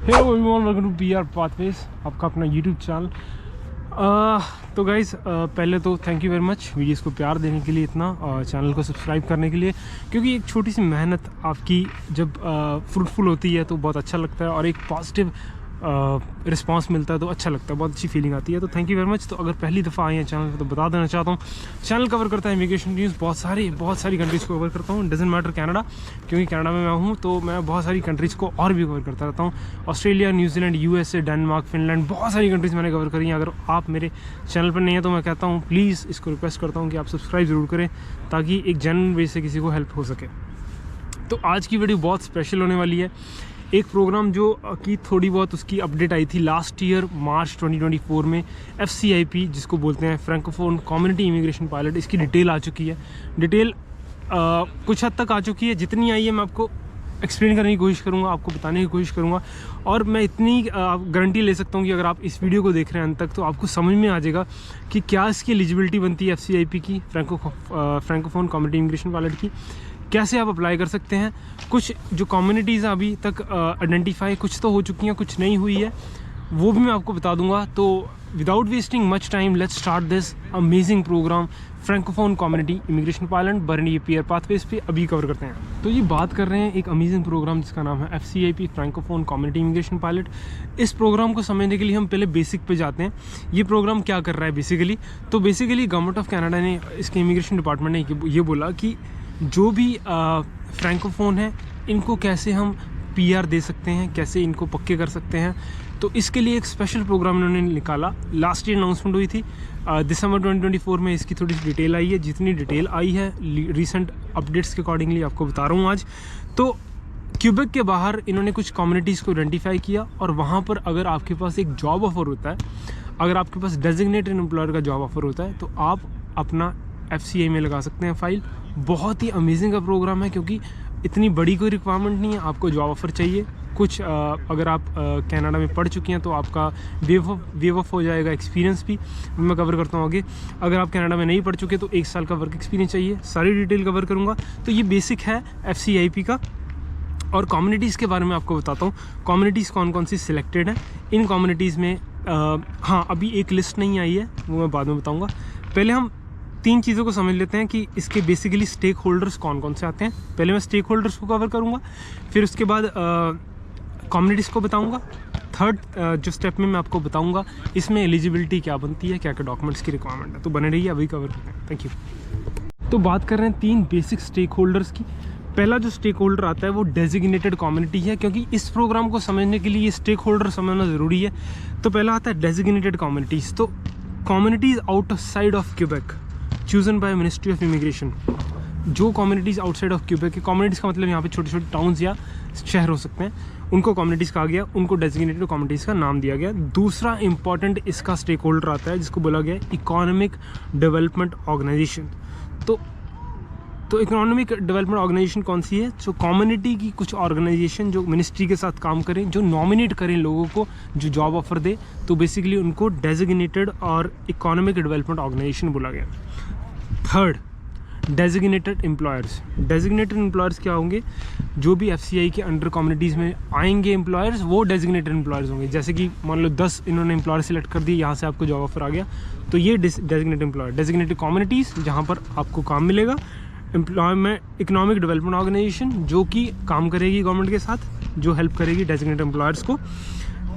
Hello everyone, welcome to PR Pathways, आपका अपना YouTube channel. तो गाइज़, पहले तो thank you very much videos को प्यार देने के लिए, इतना चैनल को सब्सक्राइब करने के लिए, क्योंकि एक छोटी सी मेहनत आपकी जब फ्रूटफुल होती है तो बहुत अच्छा लगता है और एक पॉजिटिव रिस्पांस मिलता है तो अच्छा लगता है, बहुत अच्छी फीलिंग आती है। तो थैंक यू वेरी मच। तो अगर पहली दफ़ा आए हैं चैनल पर तो बता देना चाहता हूँ, चैनल कवर करता है इमिग्रेशन न्यूज़, बहुत सारी कंट्रीज़ को कवर करता हूँ। डजेंट मैटर कनाडा, क्योंकि कनाडा में मैं हूँ तो मैं बहुत सारी कंट्रीज़ को और भी कवर करता रहता हूँ। Australia, New Zealand, USA, Denmark, Finland, बहुत सारी कंट्रीज़ मैंने कवर करी हैं। अगर आप मेरे चैनल पर नहीं हैं तो मैं कहता हूँ प्लीज़ इसको रिक्वेस्ट करता हूँ कि आप सब्सक्राइब ज़रूर करें, ताकि एक जेन्युइन वे से किसी को हेल्प हो सके। तो आज की वीडियो बहुत स्पेशल होने वाली है। एक प्रोग्राम जो कि थोड़ी बहुत उसकी अपडेट आई थी लास्ट ईयर मार्च 2024 में, FCIP जिसको बोलते हैं फ्रैंकोफोन कम्युनिटी इमिग्रेशन पायलट, इसकी डिटेल आ चुकी है। डिटेल कुछ हद तक आ चुकी है, जितनी आई है मैं आपको एक्सप्लेन करने की कोशिश करूँगा, आपको बताने की कोशिश करूँगा। और मैं इतनी गारंटी ले सकता हूँ कि अगर आप इस वीडियो को देख रहे हैं अंत तक तो आपको समझ में आ जाएगा कि क्या इसकी एलिजिबिलिटी बनती है FCIP की, फ्रैंकोफोन कम्युनिटी इमिग्रेशन पायलट की, कैसे आप अप्लाई कर सकते हैं। कुछ जो कम्युनिटीज़ अभी तक आइडेंटिफाई कुछ तो हो चुकी हैं, कुछ नहीं हुई है, वो भी मैं आपको बता दूंगा। तो without wasting much time, let's start this amazing programme Francophone Community Immigration Pilot बर्नी पीआर पाथवेज पे अभी कवर करते हैं। तो ये बात कर रहे हैं एक अमेजिंग प्रोग्राम जिसका नाम है FCIP francophone Community Immigration pilot. इस प्रोग्राम को समझने के लिए हम पहले बेसिक पे जाते हैं। ये प्रोग्राम क्या कर रहा है बेसिकली, तो बेसिकली गवर्नमेंट ऑफ कनाडा ने, इसके इमिग्रेशन डिपार्टमेंट ने ये बोला कि जो भी फ्रैंकोफोन है इनको कैसे हम PR दे सकते हैं, कैसे इनको पक्के कर सकते हैं। तो इसके लिए एक स्पेशल प्रोग्राम इन्होंने निकाला। लास्ट ईयर अनाउंसमेंट हुई थी, दिसंबर 2024 में इसकी थोड़ी सी डिटेल आई है। जितनी डिटेल आई है रीसेंट अपडेट्स के अकॉर्डिंगली आपको बता रहा हूँ आज। तो क्यूबेक के बाहर इन्होंने कुछ कम्युनिटीज़ को आइडेंटिफाई किया और वहाँ पर अगर आपके पास एक जॉब ऑफर होता है, अगर आपके पास डेजिग्नेटेड एम्प्लॉयर का जॉब ऑफर होता है, तो आप अपना FCI में लगा सकते हैं फाइल। बहुत ही अमेजिंग का प्रोग्राम है, क्योंकि इतनी बड़ी कोई रिक्वायरमेंट नहीं है। आपको जॉब ऑफर चाहिए कुछ, अगर आप कनाडा में पढ़ चुके हैं तो आपका वेव ऑफ हो जाएगा, एक्सपीरियंस भी मैं कवर करता हूँ आगे। अगर आप कनाडा में नहीं पढ़ चुके तो 1 साल का वर्क एक्सपीरियंस चाहिए, सारी डिटेल कवर करूँगा। तो ये बेसिक है FCIP का। और कम्युनिटीज़ के बारे में आपको बताता हूँ, कम्युनिटीज़ कौन कौन सी सिलेक्टेड हैं। इन कम्युनिटीज़ में हाँ, अभी एक लिस्ट नहीं आई है, वो मैं बाद में बताऊँगा। पहले हम 3 चीज़ों को समझ लेते हैं कि इसके बेसिकली स्टेक होल्डर्स कौन कौन से आते हैं। पहले मैं स्टेक होल्डर्स को कवर करूँगा, फिर उसके बाद कम्युनिटीज़ को बताऊँगा। थर्ड जो स्टेप में मैं आपको बताऊँगा इसमें एलिजिबिलिटी क्या बनती है, क्या क्या डॉक्यूमेंट्स की रिक्वायरमेंट है। तो बने रहिए, अभी कवर करते हैं। Thank you. तो बात कर रहे हैं 3 बेसिक स्टेक होल्डर्स की। पहला जो स्टेक होल्डर आता है वो डेजिग्नेटेड कम्युनिटी है, क्योंकि इस प्रोग्राम को समझने के लिए ये स्टेक होल्डर समझना ज़रूरी है। तो पहला आता है डेजिग्नेटेड कम्युनिटीज़। तो communities outside of Quebec chosen by ministry of immigration. जो कम्युनिटीज़ आउटसाइड ऑफ क्यूबेक के, कम्युनिटीज़ का मतलब यहाँ पे छोटे छोटे टाउन्स या शहर हो सकते हैं, उनको कम्युनिटीज़ कहा गया, उनको डेजिग्नेटेड कम्युनिटीज़ का नाम दिया गया। दूसरा इंपॉर्टेंट इसका स्टेक होल्डर आता है जिसको बोला गया इकोनॉमिक डेवलपमेंट ऑर्गेनाइजेशन। तो इकोनॉमिक डेवलपमेंट ऑर्गेनाइजेशन कौन सी है? जो कम्युनिटी की कुछ ऑर्गेनाइजेशन जो मिनिस्ट्री के साथ काम करें, जो नॉमिनेट करें लोगों को, जो जॉब ऑफर दे, तो बेसिकली उनको डेजिग्नेटेड और इकोनॉमिक डेवलपमेंट ऑर्गेनाइजेशन बोला गया। Third, designated employers. Designated employers क्या होंगे? जो भी FCI के अंडर कम्युनिटीज़ में आएंगे एम्प्लॉयर्स, वो डेजिग्नेटेड एम्प्लॉयर्स होंगे। जैसे कि मान लो 10 इन्होंने एम्प्लॉयर सेलेक्ट कर दिए, यहाँ से आपको जॉब ऑफर आ गया, तो ये डेजिग्नेटेड एम्प्लॉयर। डेजिग्नेटेड कम्युनिटीज़ जहाँ पर आपको काम मिलेगा। एम्प्लॉयमेंट इकोनॉमिक डेवलपमेंट ऑर्गेनाइजेशन जो कि काम करेगी गवर्नमेंट के साथ, जो हेल्प करेगी डेजिग्नेटेड एम्प्लॉयर्स को।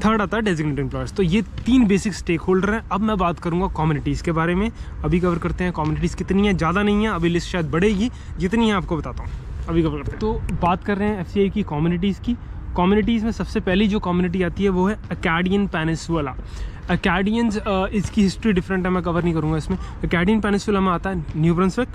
थर्ड आता है डेजिग्नेटेड एम्प्लॉयर्स। तो ये 3 बेसिक स्टेक होल्डर हैं। अब मैं बात करूंगा कम्युनिटीज़ के बारे में। अभी कवर करते हैं कम्युनिटीज़ कितनी है, ज़्यादा नहीं है, अभी लिस्ट शायद बढ़ेगी, जितनी है आपको बताता हूँ, अभी कवर करते हैं। तो बात कर रहे हैं FCI की कम्युनिटीज़ की। कम्युनिटीज़ में सबसे पहली जो कम्युनिटी आती है वो है अकाडियन पेनिनसुला। अकाडियंस, इसकी हिस्ट्री डिफरेंट है, मैं कवर नहीं करूँगा इसमें। अकाडियन पेनिनसुला में आता है न्यू ब्रंसविक,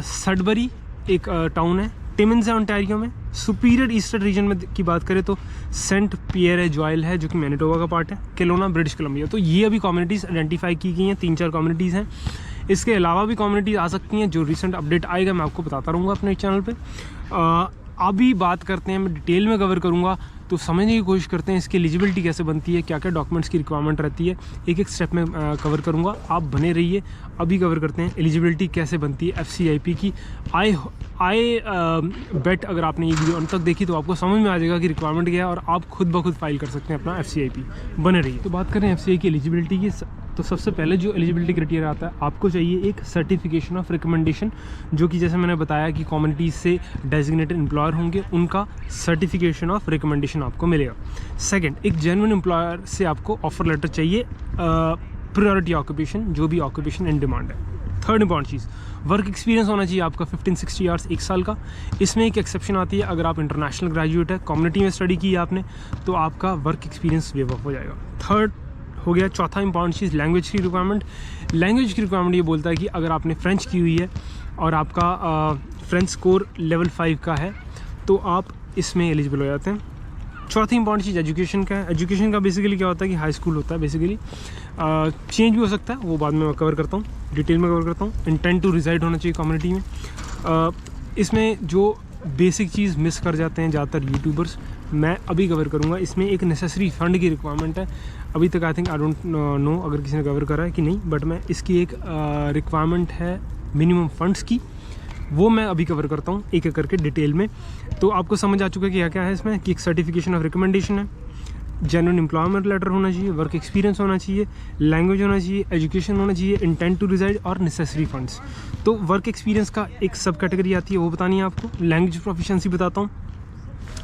सडबरी एक टाउन है, टिमन्स है ओंटारियो में। सुपीरियर ईस्टर्न रीजन में की बात करें तो सेंट पियर जॉयल है, जो कि मैनिटोबा का पार्ट है। केलोना, ब्रिटिश कोलंबिया। तो ये अभी कम्युनिटीज़ आइडेंटिफाई की गई हैं, 3-4 कम्युनिटीज़ हैं। इसके अलावा भी कम्युनिटीज़ आ सकती हैं, जो रिसेंट अपडेट आएगा मैं आपको बताता रहूँगा अपने चैनल पे। अभी बात करते हैं, मैं डिटेल में कवर करूँगा। तो तो समझने की कोशिश करते हैं इसकी एलिजिबिलिटी कैसे बनती है, क्या क्या डॉक्यूमेंट्स की रिक्वायरमेट रहती है, एक एक स्टेप में कवर करूँगा, आप बने रहिए। अभी कवर करते हैं एलिजिबिलिटी कैसे बनती है FCIP की। आई बेट अगर आपने ये वीडियो अंत तक देखी तो आपको समझ में आ जाएगा कि रिक्वायरमेंट क्या है और आप खुद ब खुद फाइल कर सकते हैं अपना FCIP। बने रहिए। तो बात करें FCI की एलिजिबिलिटी की, तो सबसे पहले जो एलिजिबिलिटी क्राइटेरिया आता है, आपको चाहिए एक सर्टिफिकेशन ऑफ रिकमेंडेशन, जो कि जैसे मैंने बताया कि कम्युनिटीज़ से डेजिग्नेटेड एम्प्लॉयर होंगे, उनका सर्टिफिकेशन ऑफ रिकमेंडेशन आपको मिलेगा। सेकंड, एक जेन्युइन एम्प्लॉयर से आपको ऑफर लेटर चाहिए, प्रायोरिटी ऑक्यूपेशन, जो भी ऑक्यूपेशन इन डिमांड है। थर्ड इंपॉर्टेंट चीज़, वर्क एक्सपीरियंस होना चाहिए आपका 15-60 आवर्स, 1 साल का। इसमें एक एक्सेप्शन आती है, अगर आप इंटरनेशनल ग्रेजुएट है, कम्युनिटी में स्टडी की है आपने, तो आपका वर्क एक्सपीरियंस वेव ऑफ हो जाएगा। थर्ड हो गया। चौथा इंपॉर्टेंट चीज़, लैंग्वेज की रिक्वायरमेंट। लैंग्वेज की रिक्वायरमेंट ये बोलता है कि अगर आपने फ्रेंच की हुई है और आपका फ्रेंच स्कोर लेवल 5 का है तो आप इसमें एलिजिबल हो जाते हैं। चौथी इंपॉर्टेंट चीज़ एजुकेशन का है। एजुकेशन का बेसिकली क्या होता है कि हाई स्कूल होता है बेसिकली, चेंज भी हो सकता है, वो बाद में मैं कवर करता हूँ, डिटेल में कवर करता हूँ। इंटेंट टू रिजाइड होना चाहिए कम्युनिटी में। इसमें जो बेसिक चीज़ मिस कर जाते हैं ज़्यादातर यूट्यूबर्स, मैं अभी कवर करूँगा। इसमें एक नेसेसरी फ़ंड की रिक्वायरमेंट है। अभी तक I think I don't know अगर किसी ने कवर करा है कि नहीं, बट मैं इसकी एक रिक्वायरमेंट है मिनिमम फंड्स की, वो मैं अभी कवर करता हूँ एक एक करके डिटेल में। तो आपको समझ आ चुका है कि क्या क्या है इसमें, कि एक सर्टिफिकेशन ऑफ रिकमेंडेशन है, जेन्युइन एम्प्लॉयमेंट लेटर होना चाहिए, वर्क एक्सपीरियंस होना चाहिए, लैंग्वेज होना चाहिए, एजुकेशन होना चाहिए, इंटेंट टू रिजाइड और नेसेसरी फंड्स। तो वर्क एक्सपीरियंस का एक सब कैटेगरी आती है, वो बतानी है आपको। लैंग्वेज प्रोफिशिएंसी बताता हूँ,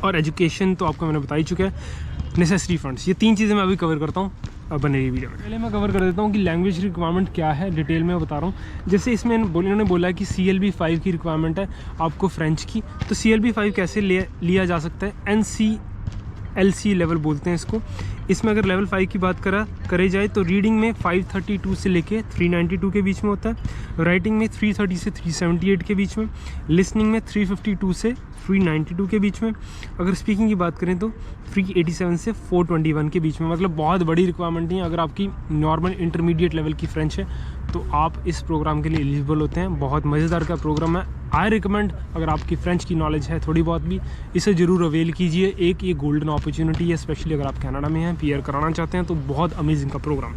और एजुकेशन तो आपको मैंने बता ही चुका है। नेसेसरी फंड्स, ये 3 चीज़ें मैं अभी कवर करता हूँ बने रही वीडियो में। पहले मैं कवर कर देता हूँ कि लैंग्वेज रिक्वायरमेंट क्या है, डिटेल में बता रहा हूँ। जैसे इसमें इन्होंने बोला है कि CLB 5 की रिक्वायरमेंट है आपको फ्रेंच की, तो CLB 5 कैसे लिया जा सकता है, NCLC लेवल बोलते हैं इसको। इसमें अगर लेवल 5 की बात करे जाए तो रीडिंग में 532 से लेके 392 के बीच में होता है, राइटिंग में 330 से 378 के बीच में, लिसनिंग में 352 से 392 के बीच में, अगर स्पीकिंग की बात करें तो 387 से 421 के बीच में। मतलब बहुत बड़ी रिक्वायरमेंट नहीं है। अगर आपकी नॉर्मल इंटरमीडिएट लेवल की फ्रेंच है तो आप इस प्रोग्राम के लिए एलिजिबल होते हैं। बहुत मज़ेदार का प्रोग्राम है। आई रिकमेंड, अगर आपकी फ्रेंच की नॉलेज है थोड़ी बहुत भी, इसे ज़रूर अवेल कीजिए। एक ये गोल्डन अपॉर्चुनिटी है, स्पेशली अगर आप कनाडा में हैं, PR कराना चाहते हैं, तो बहुत अमेजिंग का प्रोग्राम।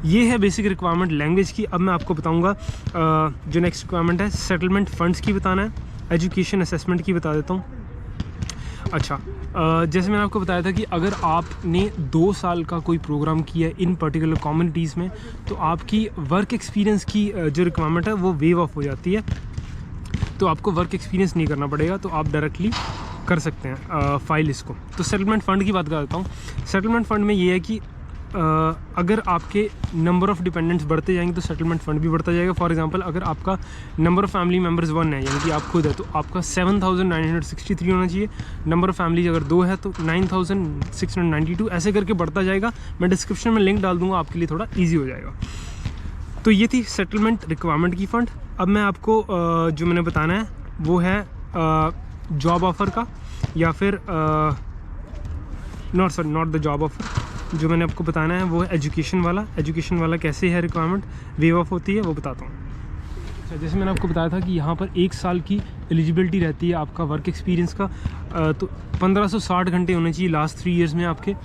ये है बेसिक रिक्वायरमेंट लैंग्वेज की। अब मैं आपको बताऊँगा जो नेक्स्ट रिक्वायरमेंट है, सेटलमेंट फ़ंड्स की बताना है, एजुकेशन असेसमेंट की बता देता हूँ। अच्छा, जैसे मैंने आपको बताया था कि अगर आपने 2 साल का कोई प्रोग्राम किया है इन पर्टिकुलर कम्युनिटीज़ में, तो आपकी वर्क एक्सपीरियंस की जो रिक्वायरमेंट है वो वेव ऑफ हो जाती है। तो आपको वर्क एक्सपीरियंस नहीं करना पड़ेगा, तो आप डायरेक्टली कर सकते हैं फाइल इसको। तो सेटलमेंट फ़ंड की बात कर देता हूँ। सेटलमेंट फ़ंड में ये है कि अगर आपके नंबर ऑफ़ डिपेंडेंट्स बढ़ते जाएंगे तो सेटलमेंट फ़ंड भी बढ़ता जाएगा। फॉर एग्जांपल, अगर आपका नंबर ऑफ़ फैमिली मेम्बर्स 1 है, यानी कि आप खुद है, तो आपका 7963 होना चाहिए। नंबर ऑफ़ फैमिलीज अगर 2 है तो 9692, ऐसे करके बढ़ता जाएगा। मैं डिस्क्रिप्शन में लिंक डाल दूँगा, आपके लिए थोड़ा ईजी हो जाएगा। तो ये थी सेटलमेंट रिक्वायरमेंट की फ़ंड। अब मैं आपको जो मैंने बताना है वो है जॉब ऑफ़र का, या फिर नॉट द जॉब ऑफ़र। जो मैंने आपको बताना है वो है एजुकेशन वाला। एजुकेशन वाला कैसे है रिक्वायरमेंट वेव ऑफ होती है, वो बताता हूँ। अच्छा, जैसे मैंने आपको बताया था कि यहाँ पर 1 साल की एलिजिबिलिटी रहती है आपका वर्क एक्सपीरियंस का। तो 1560 घंटे होने चाहिए लास्ट 3 ईयर्स में आपके,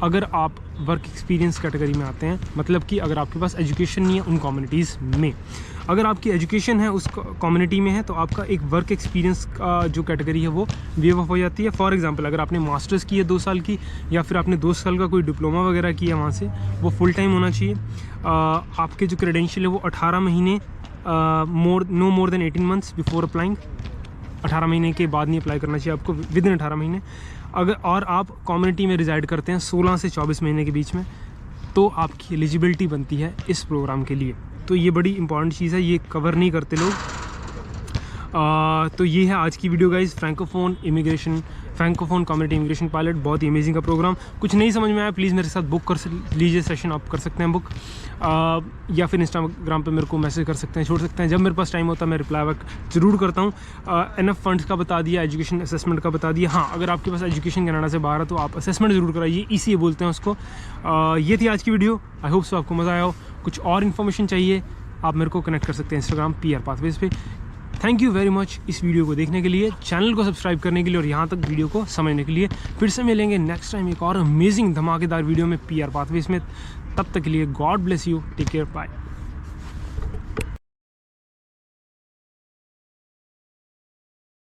अगर आप वर्क एक्सपीरियंस कैटेगरी में आते हैं। मतलब कि अगर आपके पास एजुकेशन नहीं है उन कम्युनिटीज़ में, अगर आपकी एजुकेशन है उस कम्युनिटी में है, तो आपका एक वर्क एक्सपीरियंस का जो कैटेगरी है वो वेव ऑफ हो जाती है। फॉर एग्जांपल, अगर आपने मास्टर्स की है 2 साल की, या फिर आपने 2 साल का कोई डिप्लोमा वगैरह किया वहाँ से, वो फुल टाइम होना चाहिए। आपके जो क्रेडेंशियल है वो 18 महीने no more than 18 months before applying. 18 महीने के बाद नहीं अप्लाई करना चाहिए आपको, विद इन 18 महीने। अगर और आप कम्युनिटी में रिजाइड करते हैं 16 से 24 महीने के बीच में, तो आपकी एलिजिबिलिटी बनती है इस प्रोग्राम के लिए। तो ये बड़ी इंपॉर्टेंट चीज़ है, ये कवर नहीं करते लोग। तो ये है आज की video guys, francophone Community Immigration pilot. बहुत ही अमेजिंग का प्रोग्राम। कुछ नहीं समझ में आया प्लीज़ मेरे साथ बुक कर लीजिए सेशन, आप कर सकते हैं बुक, या फिर इंस्टाग्राम पे मेरे को मैसेज कर सकते हैं, छोड़ सकते हैं। जब मेरे पास टाइम होता है मैं रिप्लाई बैक ज़रूर करता हूँ। एनएफ फंड्स का बता दिया, एजुकेशन असेसमेंट का बता दिया। हाँ, अगर आपके पास एजुकेशन कनाडा से बाहर है तो आप असेसमेंट ज़रूर कराइए, ECA बोलते हैं उसको। ये थी आज की वीडियो, आई होप सो आपको मज़ा आया हो। कुछ और इन्फॉर्मेशन चाहिए आप मेरे को कनेक्ट कर सकते हैं इंस्टाग्राम PR पाथवेज पे। थैंक यू वेरी मच इस वीडियो को देखने के लिए, चैनल को सब्सक्राइब करने के लिए और यहाँ तक वीडियो को समझने के लिए। फिर से मिलेंगे नेक्स्ट टाइम एक और अमेजिंग धमाकेदार वीडियो में PR पाथवेज में। तब तक के लिए God bless you, take care, bye.